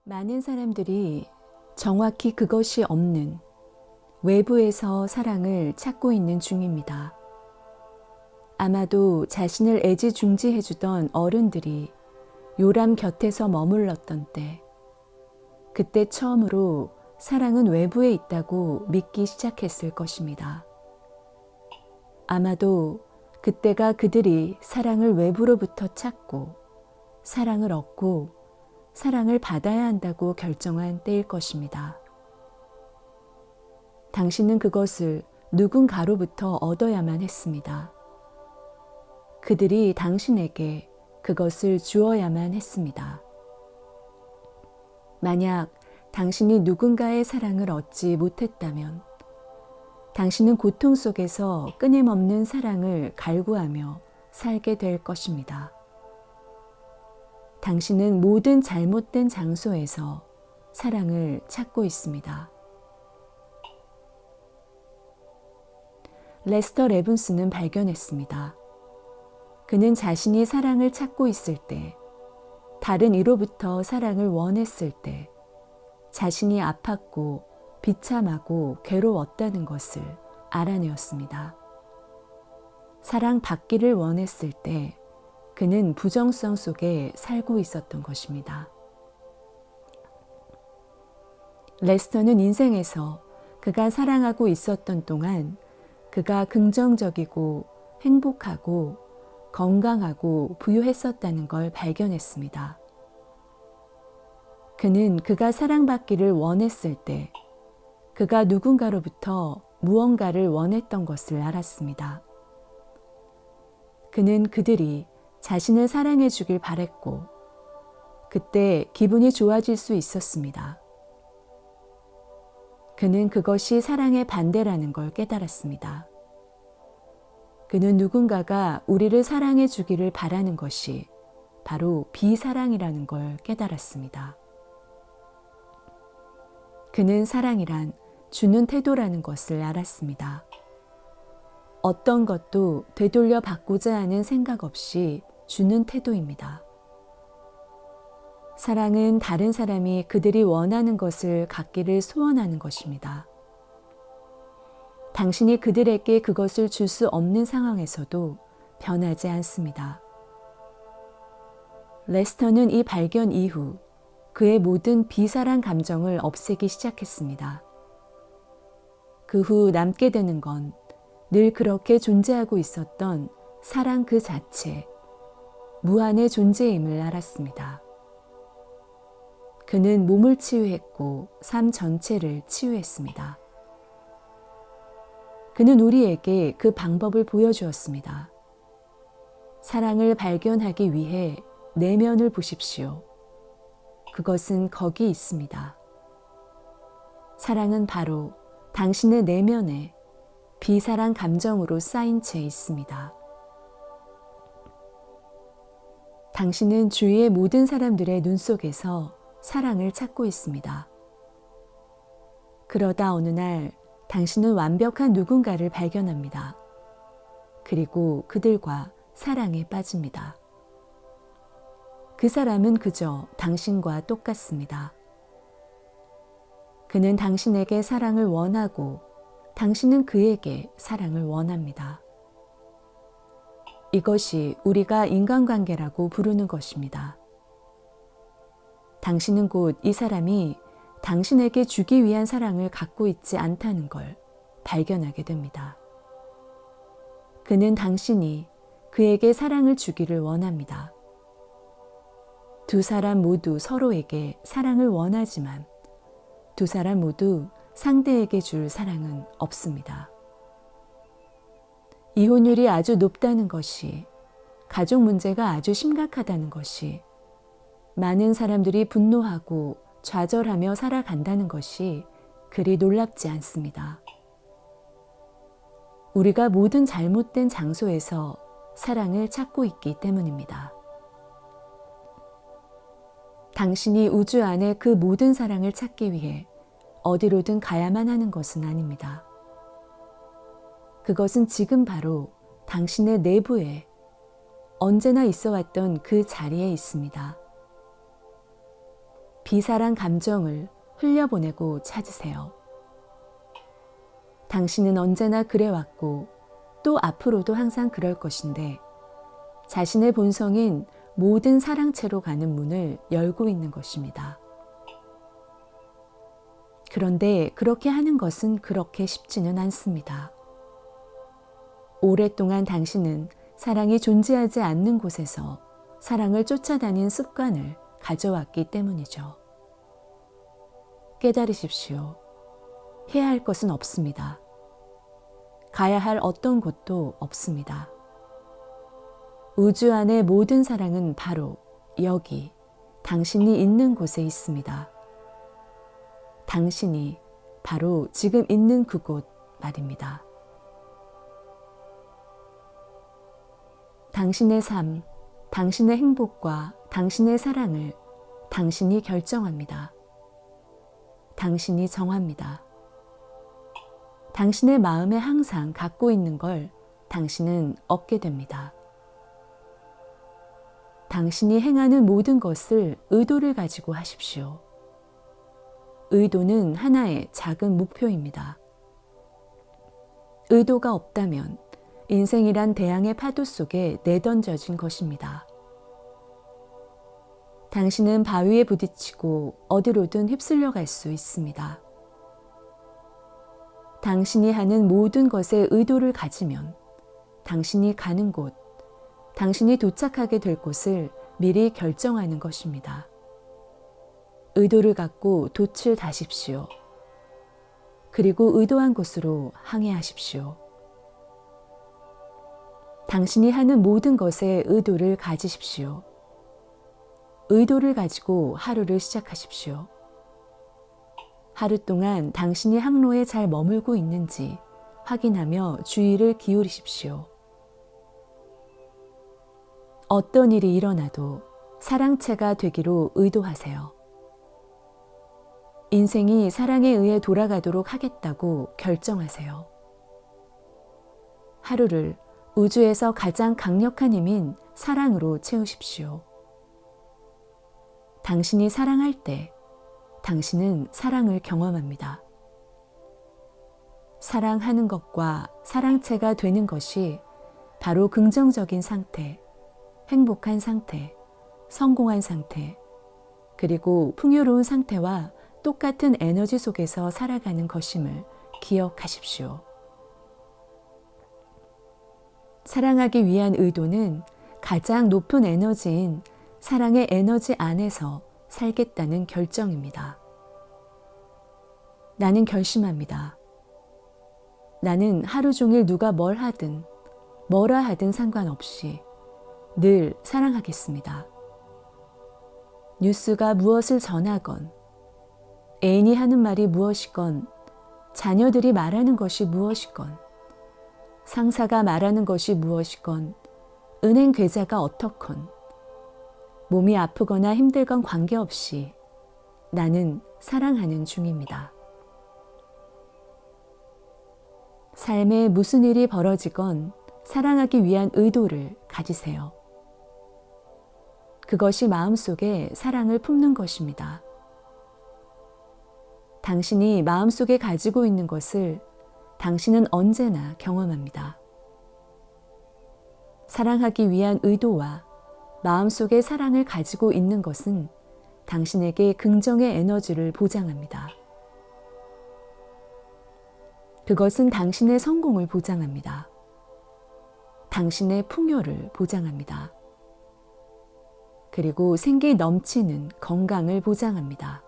많은 사람들이 정확히 그것이 없는 외부에서 사랑을 찾고 있는 중입니다. 아마도 자신을 애지중지해주던 어른들이 요람 곁에서 머물렀던 때, 그때 처음으로 사랑은 외부에 있다고 믿기 시작했을 것입니다. 아마도 그때가 그들이 사랑을 외부로부터 찾고 사랑을 얻고 사랑을 받아야 한다고 결정한 때일 것입니다. 당신은 그것을 누군가로부터 얻어야만 했습니다. 그들이 당신에게 그것을 주어야만 했습니다. 만약 당신이 누군가의 사랑을 얻지 못했다면 당신은 고통 속에서 끊임없는 사랑을 갈구하며 살게 될 것입니다. 당신은 모든 잘못된 장소에서 사랑을 찾고 있습니다. 레스터 레븐스는 발견했습니다. 그는 자신이 사랑을 찾고 있을 때, 다른 이로부터 사랑을 원했을 때, 자신이 아팠고 비참하고 괴로웠다는 것을 알아내었습니다. 사랑받기를 원했을 때, 그는 부정성 속에 살고 있었던 것입니다. 레스터는 인생에서 그가 사랑하고 있었던 동안 그가 긍정적이고 행복하고 건강하고 부유했었다는 걸 발견했습니다. 그는 그가 사랑받기를 원했을 때 그가 누군가로부터 무언가를 원했던 것을 알았습니다. 그는 그들이 자신을 사랑해 주길 바랬고 그때 기분이 좋아질 수 있었습니다. 그는 그것이 사랑의 반대라는 걸 깨달았습니다. 그는 누군가가 우리를 사랑해 주기를 바라는 것이 바로 비사랑이라는 걸 깨달았습니다. 그는 사랑이란 주는 태도라는 것을 알았습니다. 어떤 것도 되돌려 받고자 하는 생각 없이 주는 태도입니다. 사랑은 다른 사람이 그들이 원하는 것을 갖기를 소원하는 것입니다. 당신이 그들에게 그것을 줄 수 없는 상황에서도 변하지 않습니다. 레스터는 이 발견 이후 그의 모든 비사랑 감정을 없애기 시작했습니다. 그 후 남게 되는 건 늘 그렇게 존재하고 있었던 사랑 그 자체, 무한의 존재임을 알았습니다. 그는 몸을 치유했고 삶 전체를 치유했습니다. 그는 우리에게 그 방법을 보여주었습니다. 사랑을 발견하기 위해 내면을 보십시오. 그것은 거기 있습니다. 사랑은 바로 당신의 내면에 비사랑 감정으로 쌓인 채 있습니다. 당신은 주위의 모든 사람들의 눈 속에서 사랑을 찾고 있습니다. 그러다 어느 날 당신은 완벽한 누군가를 발견합니다. 그리고 그들과 사랑에 빠집니다. 그 사람은 그저 당신과 똑같습니다. 그는 당신에게 사랑을 원하고 당신은 그에게 사랑을 원합니다. 이것이 우리가 인간관계라고 부르는 것입니다. 당신은 곧 이 사람이 당신에게 주기 위한 사랑을 갖고 있지 않다는 걸 발견하게 됩니다. 그는 당신이 그에게 사랑을 주기를 원합니다. 두 사람 모두 서로에게 사랑을 원하지만 두 사람 모두 상대에게 줄 사랑은 없습니다. 이혼율이 아주 높다는 것이, 가족 문제가 아주 심각하다는 것이, 많은 사람들이 분노하고 좌절하며 살아간다는 것이 그리 놀랍지 않습니다. 우리가 모든 잘못된 장소에서 사랑을 찾고 있기 때문입니다. 당신이 우주 안에 그 모든 사랑을 찾기 위해 어디로든 가야만 하는 것은 아닙니다. 그것은 지금 바로 당신의 내부에 언제나 있어 왔던 그 자리에 있습니다. 비사랑 감정을 흘려보내고 찾으세요. 당신은 언제나 그래왔고 또 앞으로도 항상 그럴 것인데 자신의 본성인 모든 사랑체로 가는 문을 열고 있는 것입니다. 그런데 그렇게 하는 것은 그렇게 쉽지는 않습니다. 오랫동안 당신은 사랑이 존재하지 않는 곳에서 사랑을 쫓아다닌 습관을 가져왔기 때문이죠. 깨달으십시오. 해야 할 것은 없습니다. 가야 할 어떤 곳도 없습니다. 우주 안의 모든 사랑은 바로 여기, 당신이 있는 곳에 있습니다. 당신이 바로 지금 있는 그곳 말입니다. 당신의 삶, 당신의 행복과 당신의 사랑을 당신이 결정합니다. 당신이 정합니다. 당신의 마음에 항상 갖고 있는 걸 당신은 얻게 됩니다. 당신이 행하는 모든 것을 의도를 가지고 하십시오. 의도는 하나의 작은 목표입니다. 의도가 없다면 인생이란 대양의 파도 속에 내던져진 것입니다. 당신은 바위에 부딪히고 어디로든 휩쓸려 갈 수 있습니다. 당신이 하는 모든 것에 의도를 가지면 당신이 가는 곳, 당신이 도착하게 될 곳을 미리 결정하는 것입니다. 의도를 갖고 돛을 다십시오. 그리고 의도한 곳으로 항해하십시오. 당신이 하는 모든 것에 의도를 가지십시오. 의도를 가지고 하루를 시작하십시오. 하루 동안 당신이 항로에 잘 머물고 있는지 확인하며 주의를 기울이십시오. 어떤 일이 일어나도 사랑체가 되기로 의도하세요. 인생이 사랑에 의해 돌아가도록 하겠다고 결정하세요. 하루를 우주에서 가장 강력한 힘인 사랑으로 채우십시오. 당신이 사랑할 때 당신은 사랑을 경험합니다. 사랑하는 것과 사랑체가 되는 것이 바로 긍정적인 상태, 행복한 상태, 성공한 상태, 그리고 풍요로운 상태와 똑같은 에너지 속에서 살아가는 것임을 기억하십시오. 사랑하기 위한 의도는 가장 높은 에너지인 사랑의 에너지 안에서 살겠다는 결정입니다. 나는 결심합니다. 나는 하루 종일 누가 뭘 하든 뭐라 하든 상관없이 늘 사랑하겠습니다. 뉴스가 무엇을 전하건, 애인이 하는 말이 무엇이건, 자녀들이 말하는 것이 무엇이건, 상사가 말하는 것이 무엇이건, 은행 계좌가 어떻건, 몸이 아프거나 힘들건 관계없이 나는 사랑하는 중입니다. 삶에 무슨 일이 벌어지건 사랑하기 위한 의도를 가지세요. 그것이 마음속에 사랑을 품는 것입니다. 당신이 마음속에 가지고 있는 것을 당신은 언제나 경험합니다. 사랑하기 위한 의도와 마음속에 사랑을 가지고 있는 것은 당신에게 긍정의 에너지를 보장합니다. 그것은 당신의 성공을 보장합니다. 당신의 풍요를 보장합니다. 그리고 생기 넘치는 건강을 보장합니다.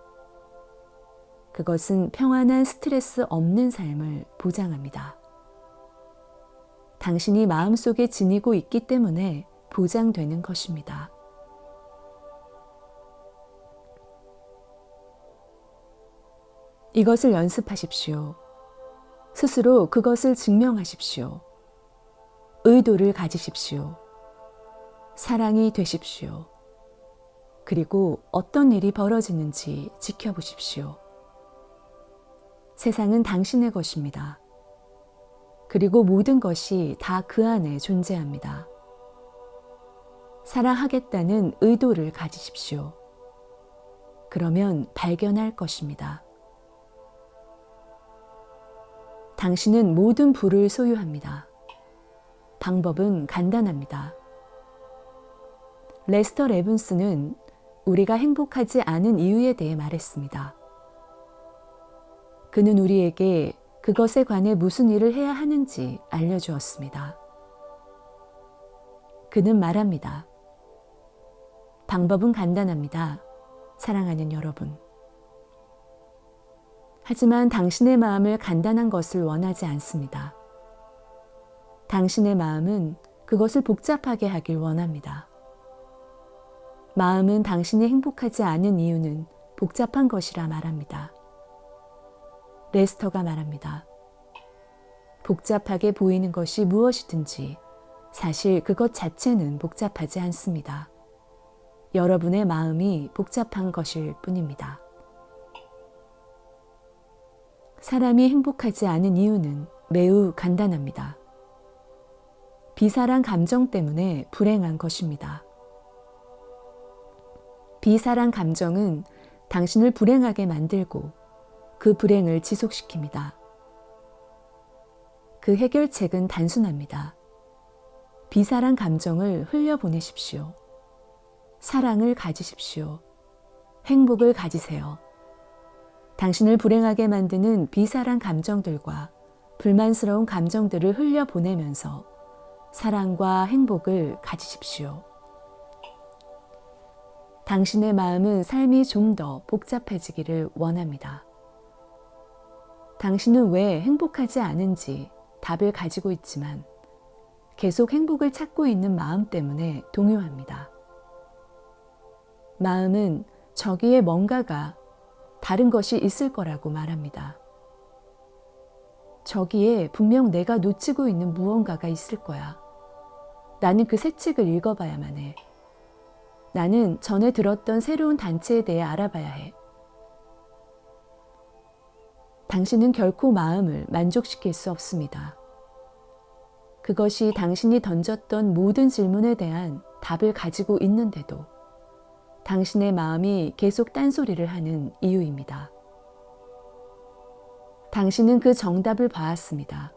그것은 평안한 스트레스 없는 삶을 보장합니다. 당신이 마음속에 지니고 있기 때문에 보장되는 것입니다. 이것을 연습하십시오. 스스로 그것을 증명하십시오. 의도를 가지십시오. 사랑이 되십시오. 그리고 어떤 일이 벌어지는지 지켜보십시오. 세상은 당신의 것입니다. 그리고 모든 것이 다 그 안에 존재합니다. 사랑하겠다는 의도를 가지십시오. 그러면 발견할 것입니다. 당신은 모든 부를 소유합니다. 방법은 간단합니다. 레스터 레븐스는 우리가 행복하지 않은 이유에 대해 말했습니다. 그는 우리에게 그것에 관해 무슨 일을 해야 하는지 알려주었습니다. 그는 말합니다. 방법은 간단합니다. 사랑하는 여러분. 하지만 당신의 마음을 간단한 것을 원하지 않습니다. 당신의 마음은 그것을 복잡하게 하길 원합니다. 마음은 당신이 행복하지 않은 이유는 복잡한 것이라 말합니다. 레스터가 말합니다. 복잡하게 보이는 것이 무엇이든지 사실 그것 자체는 복잡하지 않습니다. 여러분의 마음이 복잡한 것일 뿐입니다. 사람이 행복하지 않은 이유는 매우 간단합니다. 비사랑 감정 때문에 불행한 것입니다. 비사랑 감정은 당신을 불행하게 만들고 그 불행을 지속시킵니다. 그 해결책은 단순합니다. 비사랑 감정을 흘려보내십시오. 사랑을 가지십시오. 행복을 가지세요. 당신을 불행하게 만드는 비사랑 감정들과 불만스러운 감정들을 흘려보내면서 사랑과 행복을 가지십시오. 당신의 마음은 삶이 좀 더 복잡해지기를 원합니다. 당신은 왜 행복하지 않은지 답을 가지고 있지만 계속 행복을 찾고 있는 마음 때문에 동요합니다. 마음은 저기에 뭔가가 다른 것이 있을 거라고 말합니다. 저기에 분명 내가 놓치고 있는 무언가가 있을 거야. 나는 그 새 책을 읽어봐야만 해. 나는 전에 들었던 새로운 단체에 대해 알아봐야 해. 당신은 결코 마음을 만족시킬 수 없습니다. 그것이 당신이 던졌던 모든 질문에 대한 답을 가지고 있는데도 당신의 마음이 계속 딴소리를 하는 이유입니다. 당신은 그 정답을 봐왔습니다.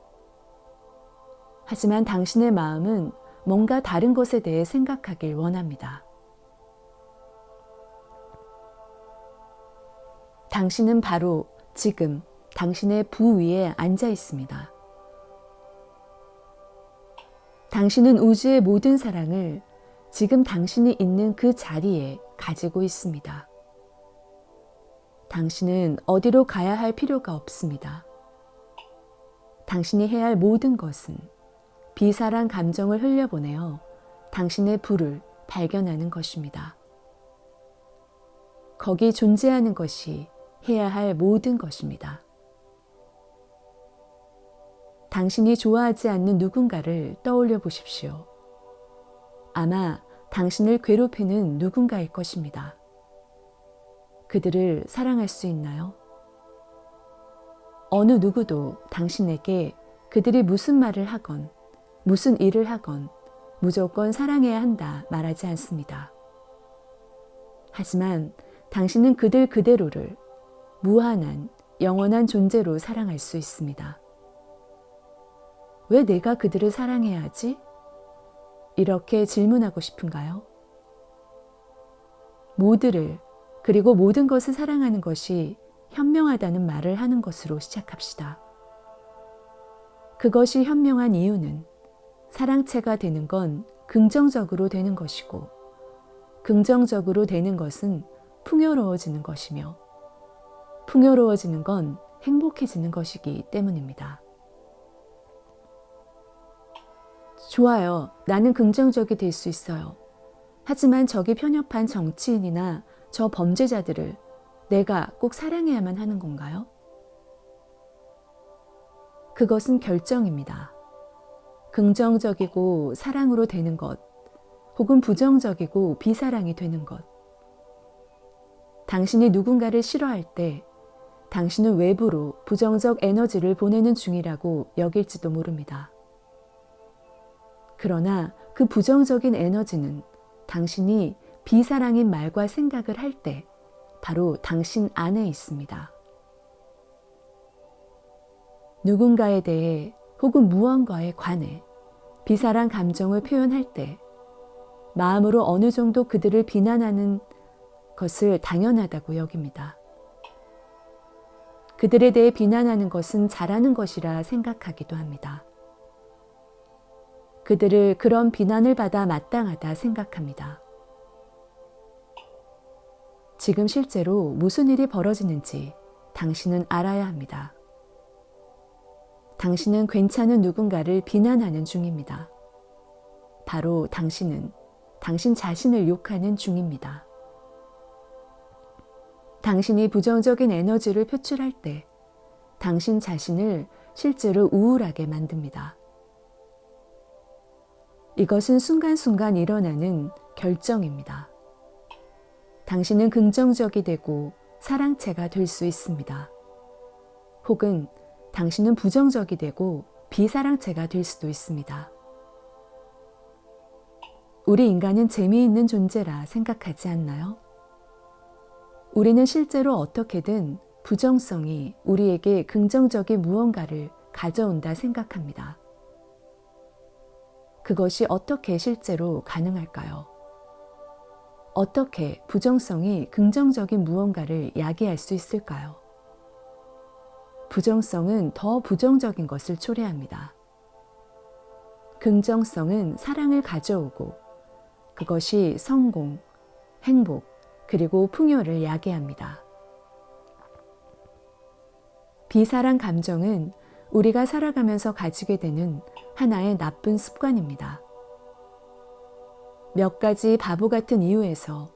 하지만 당신의 마음은 뭔가 다른 것에 대해 생각하길 원합니다. 당신은 바로 지금 당신의 부 위에 앉아 있습니다. 당신은 우주의 모든 사랑을 지금 당신이 있는 그 자리에 가지고 있습니다. 당신은 어디로 가야 할 필요가 없습니다. 당신이 해야 할 모든 것은 비사랑 감정을 흘려보내어 당신의 부를 발견하는 것입니다. 거기 존재하는 것이 해야 할 모든 것입니다. 당신이 좋아하지 않는 누군가를 떠올려 보십시오. 아마 당신을 괴롭히는 누군가일 것입니다. 그들을 사랑할 수 있나요? 어느 누구도 당신에게 그들이 무슨 말을 하건 무슨 일을 하건 무조건 사랑해야 한다 말하지 않습니다. 하지만 당신은 그들 그대로를 무한한 영원한 존재로 사랑할 수 있습니다. 왜 내가 그들을 사랑해야 하지? 이렇게 질문하고 싶은가요? 모두를 그리고 모든 것을 사랑하는 것이 현명하다는 말을 하는 것으로 시작합시다. 그것이 현명한 이유는 사랑체가 되는 건 긍정적으로 되는 것이고 긍정적으로 되는 것은 풍요로워지는 것이며 풍요로워지는 건 행복해지는 것이기 때문입니다. 좋아요. 나는 긍정적이 될 수 있어요. 하지만 저기 편협한 정치인이나 저 범죄자들을 내가 꼭 사랑해야만 하는 건가요? 그것은 결정입니다. 긍정적이고 사랑으로 되는 것, 혹은 부정적이고 비사랑이 되는 것. 당신이 누군가를 싫어할 때 당신은 외부로 부정적 에너지를 보내는 중이라고 여길지도 모릅니다. 그러나 그 부정적인 에너지는 당신이 비사랑인 말과 생각을 할 때 바로 당신 안에 있습니다. 누군가에 대해 혹은 무언가에 관해 비사랑 감정을 표현할 때 마음으로 어느 정도 그들을 비난하는 것을 당연하다고 여깁니다. 그들에 대해 비난하는 것은 잘하는 것이라 생각하기도 합니다. 그들을 그런 비난을 받아 마땅하다 생각합니다. 지금 실제로 무슨 일이 벌어지는지 당신은 알아야 합니다. 당신은 괜찮은 누군가를 비난하는 중입니다. 바로 당신은 당신 자신을 욕하는 중입니다. 당신이 부정적인 에너지를 표출할 때 당신 자신을 실제로 우울하게 만듭니다. 이것은 순간순간 일어나는 결정입니다. 당신은 긍정적이 되고 사랑체가 될 수 있습니다. 혹은 당신은 부정적이 되고 비사랑체가 될 수도 있습니다. 우리 인간은 재미있는 존재라 생각하지 않나요? 우리는 실제로 어떻게든 부정성이 우리에게 긍정적인 무언가를 가져온다 생각합니다. 그것이 어떻게 실제로 가능할까요? 어떻게 부정성이 긍정적인 무언가를 야기할 수 있을까요? 부정성은 더 부정적인 것을 초래합니다. 긍정성은 사랑을 가져오고 그것이 성공, 행복, 그리고 풍요를 야기합니다. 비사랑 감정은 우리가 살아가면서 가지게 되는 하나의 나쁜 습관입니다. 몇 가지 바보 같은 이유에서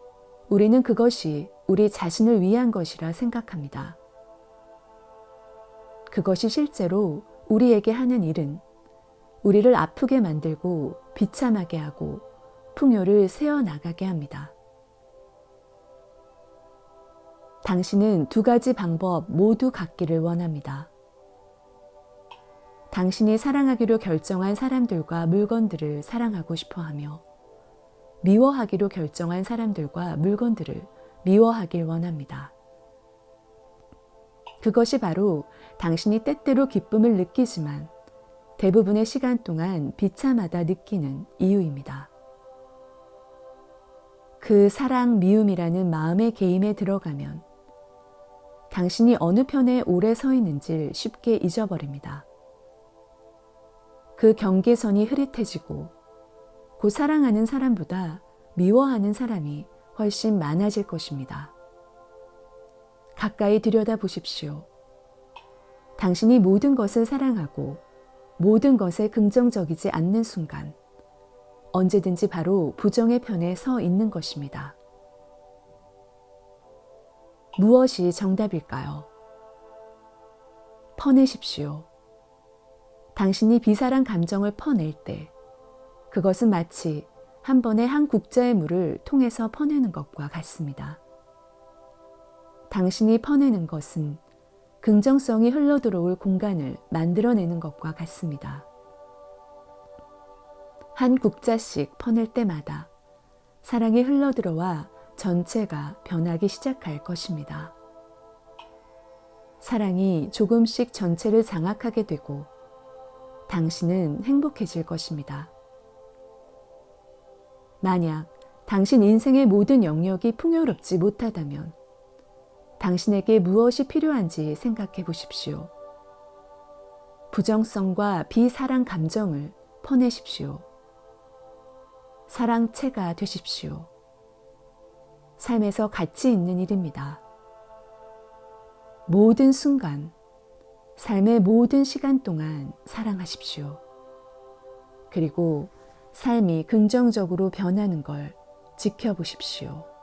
우리는 그것이 우리 자신을 위한 것이라 생각합니다. 그것이 실제로 우리에게 하는 일은 우리를 아프게 만들고 비참하게 하고 풍요를 세어나가게 합니다. 당신은 두 가지 방법 모두 갖기를 원합니다. 당신이 사랑하기로 결정한 사람들과 물건들을 사랑하고 싶어 하며 미워하기로 결정한 사람들과 물건들을 미워하길 원합니다. 그것이 바로 당신이 때때로 기쁨을 느끼지만 대부분의 시간 동안 비참하다 느끼는 이유입니다. 그 사랑 미움이라는 마음의 게임에 들어가면 당신이 어느 편에 오래 서 있는지를 쉽게 잊어버립니다. 그 경계선이 흐릿해지고 곧 사랑하는 사람보다 미워하는 사람이 훨씬 많아질 것입니다. 가까이 들여다보십시오. 당신이 모든 것을 사랑하고 모든 것에 긍정적이지 않는 순간 언제든지 바로 부정의 편에 서 있는 것입니다. 무엇이 정답일까요? 퍼내십시오. 당신이 비사랑 감정을 퍼낼 때 그것은 마치 한 번에 한 국자의 물을 통해서 퍼내는 것과 같습니다. 당신이 퍼내는 것은 긍정성이 흘러들어올 공간을 만들어내는 것과 같습니다. 한 국자씩 퍼낼 때마다 사랑이 흘러들어와 전체가 변하기 시작할 것입니다. 사랑이 조금씩 전체를 장악하게 되고 당신은 행복해질 것입니다. 만약 당신 인생의 모든 영역이 풍요롭지 못하다면 당신에게 무엇이 필요한지 생각해 보십시오. 부정성과 비사랑 감정을 퍼내십시오. 사랑체가 되십시오. 삶에서 가치 있는 일입니다. 모든 순간, 삶의 모든 시간 동안 사랑하십시오. 그리고 삶이 긍정적으로 변하는 걸 지켜보십시오.